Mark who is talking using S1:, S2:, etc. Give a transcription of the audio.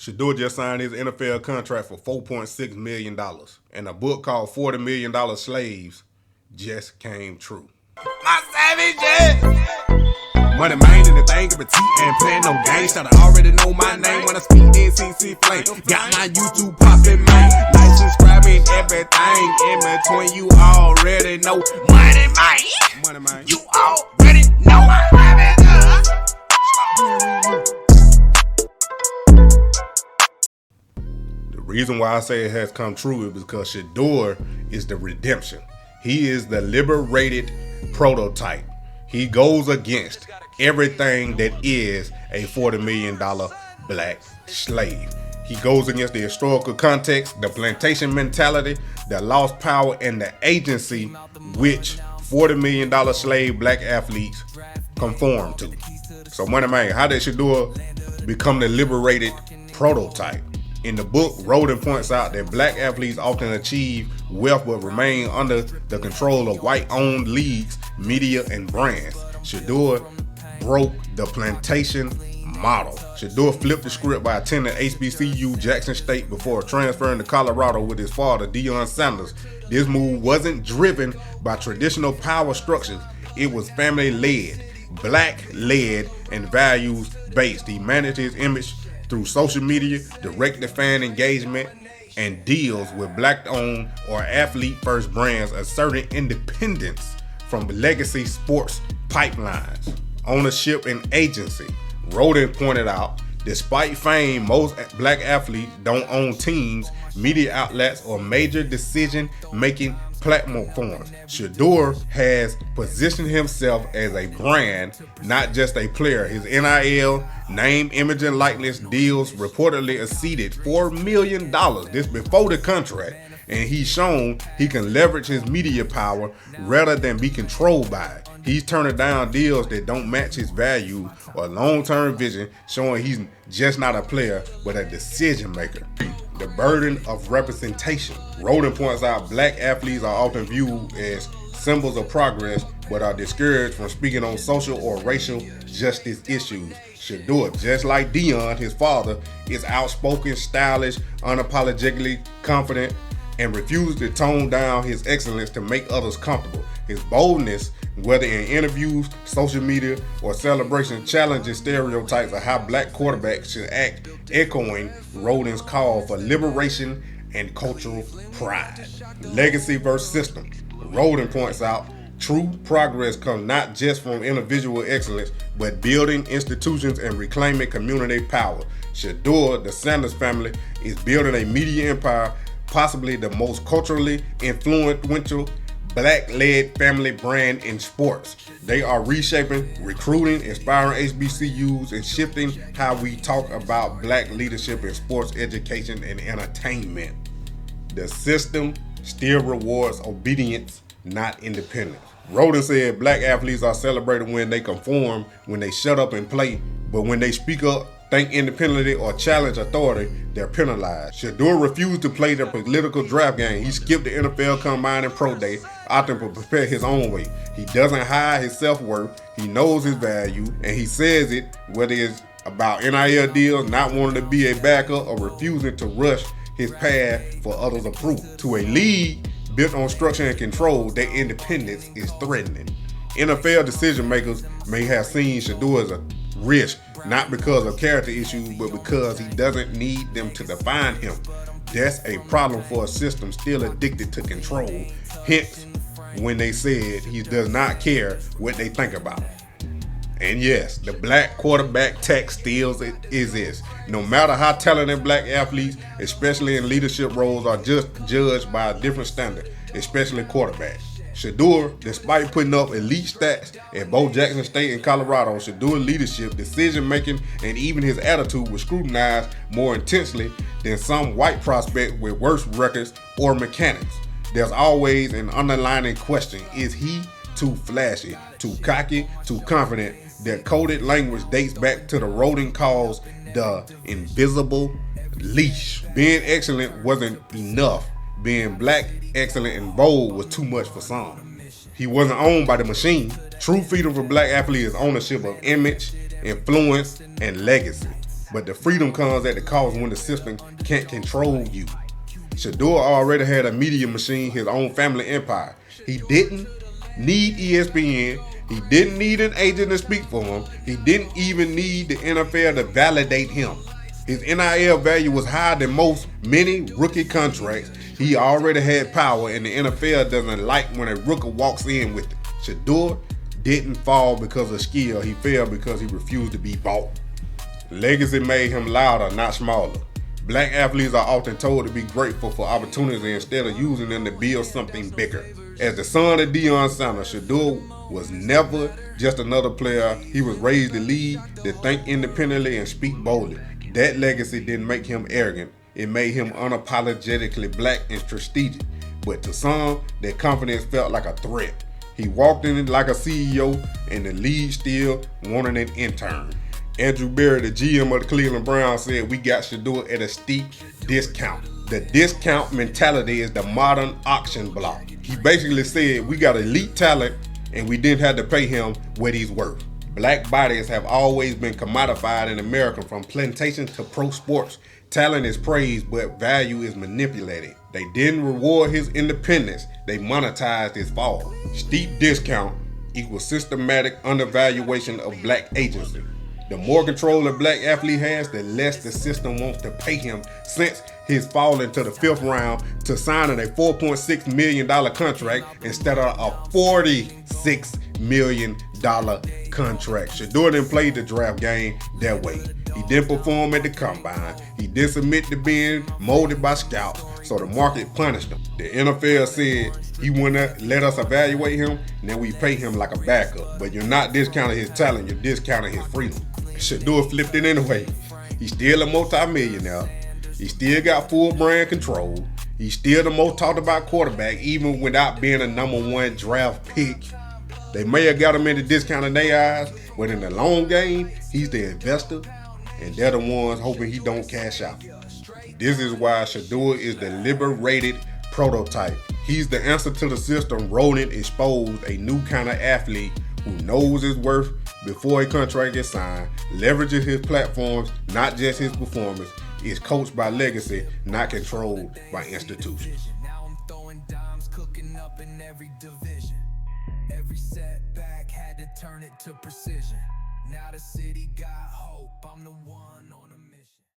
S1: Shedeur just signed his NFL contract for $4.6 million. And a book called $40 Million Slaves just came true.
S2: My savages! Moneymane and the thing of a T and playing no games. Should I already know my name when I speak NCC flame. Got my YouTube poppin', man. Like, subscribe and everything in between. You already know. Moneymane. You already know my savages.
S1: The reason why I say it has come true is because Shedeur is the redemption. He is the liberated prototype. He goes against everything that is a $40 million black slave. He goes against the historical context, the plantation mentality, the lost power, and the agency which $40 million slave black athletes conform to. So Moneymane, how did Shedeur become the liberated prototype? In the book, Roden points out that black athletes often achieve wealth but remain under the control of white-owned leagues, media, and brands. Shedeur broke the plantation model. Shedeur flipped the script by attending HBCU Jackson State before transferring to Colorado with his father, Shedeur Sanders. This move wasn't driven by traditional power structures. It was family-led, black-led, and values-based. He managed his image through social media, direct fan engagement, and deals with black-owned or athlete-first brands, asserting independence from legacy sports pipelines, ownership, and agency. Roden pointed out, despite fame, most black athletes don't own teams, media outlets, or major decision-making platforms. Shedeur has positioned himself as a brand, not just a player. His NIL, name, image, and likeness deals reportedly exceeded $4 million. This before the contract. And he's shown he can leverage his media power rather than be controlled by it. He's turning down deals that don't match his value or long-term vision, showing he's just not a player, but a decision maker. The burden of representation. Roden points out black athletes are often viewed as symbols of progress, but are discouraged from speaking on social or racial justice issues. Shedeur, just like Deion, his father, is outspoken, stylish, unapologetically confident, and refuses to tone down his excellence to make others comfortable. His boldness, whether in interviews, social media, or celebration, challenges stereotypes of how black quarterbacks should act, echoing Roden's call for liberation and cultural pride. Legacy versus system. Roden points out, true progress comes not just from individual excellence, but building institutions and reclaiming community power. Shedeur, the Sanders family, is building a media empire, possibly the most culturally influential black-led family brand in sports. They are reshaping, recruiting, inspiring HBCUs, and shifting how we talk about black leadership in sports, education, and entertainment. The system still rewards obedience, not independence. Roden said black athletes are celebrated when they conform, when they shut up and play, but when they speak up, think independently, or challenge authority, they're penalized. Shedeur refused to play the political draft game. He skipped the NFL Combine and Pro Day, opting to prepare his own way. He doesn't hide his self-worth. He knows his value, and he says it, whether it's about NIL deals, not wanting to be a backup, or refusing to rush his path for others' approval. To a league built on structure and control, their independence is threatening. NFL decision makers may have seen Shedeur as a risk, not because of character issues, but because he doesn't need them to define him. That's a problem for a system still addicted to control. Hence, when they said he does not care what they think about him. And yes, the black quarterback tax still exists. No matter how talented black athletes, especially in leadership roles, are just judged by a different standard, especially quarterbacks. Shedeur, despite putting up elite stats at both Jackson State and Colorado, Shedeur's leadership, decision-making, and even his attitude was scrutinized more intensely than some white prospect with worse records or mechanics. There's always an underlying question: is he too flashy, too cocky, too confident? Their coded language dates back to the Roden calls the invisible leash. Being excellent wasn't enough. Being black, excellent, and bold was too much for some. He wasn't owned by the machine. True freedom for black athletes is ownership of image, influence, and legacy. but the freedom comes at the cost when the system can't control you. Shedeur already had a media machine, his own family empire. He didn't need ESPN. He didn't need an agent to speak for him. He didn't even need the NFL to validate him. His NIL value was higher than many rookie contracts. He already had power, and the NFL doesn't like when a rookie walks in with it. Shedeur didn't fall because of skill. He fell because he refused to be bought. Legacy made him louder, not smaller. Black athletes are often told to be grateful for opportunities instead of using them to build something bigger. As the son of Shedeur Sanders, Shedeur was never just another player. He was raised to lead, to think independently, and speak boldly. That legacy didn't make him arrogant. It made him unapologetically black and strategic. But to some, that confidence felt like a threat. He walked in it like a CEO, and the league still wanted an intern. Andrew Berry, the GM of the Cleveland Browns, said, "We got Shedeur at a steep discount." The discount mentality is the modern auction block. He basically said, we got elite talent and we didn't have to pay him what he's worth. Black bodies have always been commodified in America, from plantation to pro sports. Talent is praised, but value is manipulated. They didn't reward his independence, they monetized his fall. Steep discount equals systematic undervaluation of black agency. The more control a black athlete has, the less the system wants to pay him, since his fall into the 5th round to signing a $4.6 million contract instead of a $46 million contract. Shedeur didn't play the draft game that way. He didn't perform at the combine. He didn't submit to being molded by scouts, so the market punished him. The NFL said he wouldn't let us evaluate him, and then we pay him like a backup. But you're not discounting his talent, you're discounting his freedom. Shedeur flipped it anyway. He's still a multi-millionaire. He still got full brand control. He's still the most talked about quarterback, even without being a #1 draft pick. They may have got him in the discount in their eyes, but in the long game, he's the investor, and they're the ones hoping he don't cash out. This is why Shedeur is the liberated prototype. He's the answer to the system. Rodent exposed a new kind of athlete who knows his worth before a contract gets signed, leverages his platforms, not just his performance, is coached by legacy, not controlled by institutions.
S3: Now I'm throwing dimes, cooking up in every division. Every setback had to turn it to precision. Now the city got hope. I'm the one on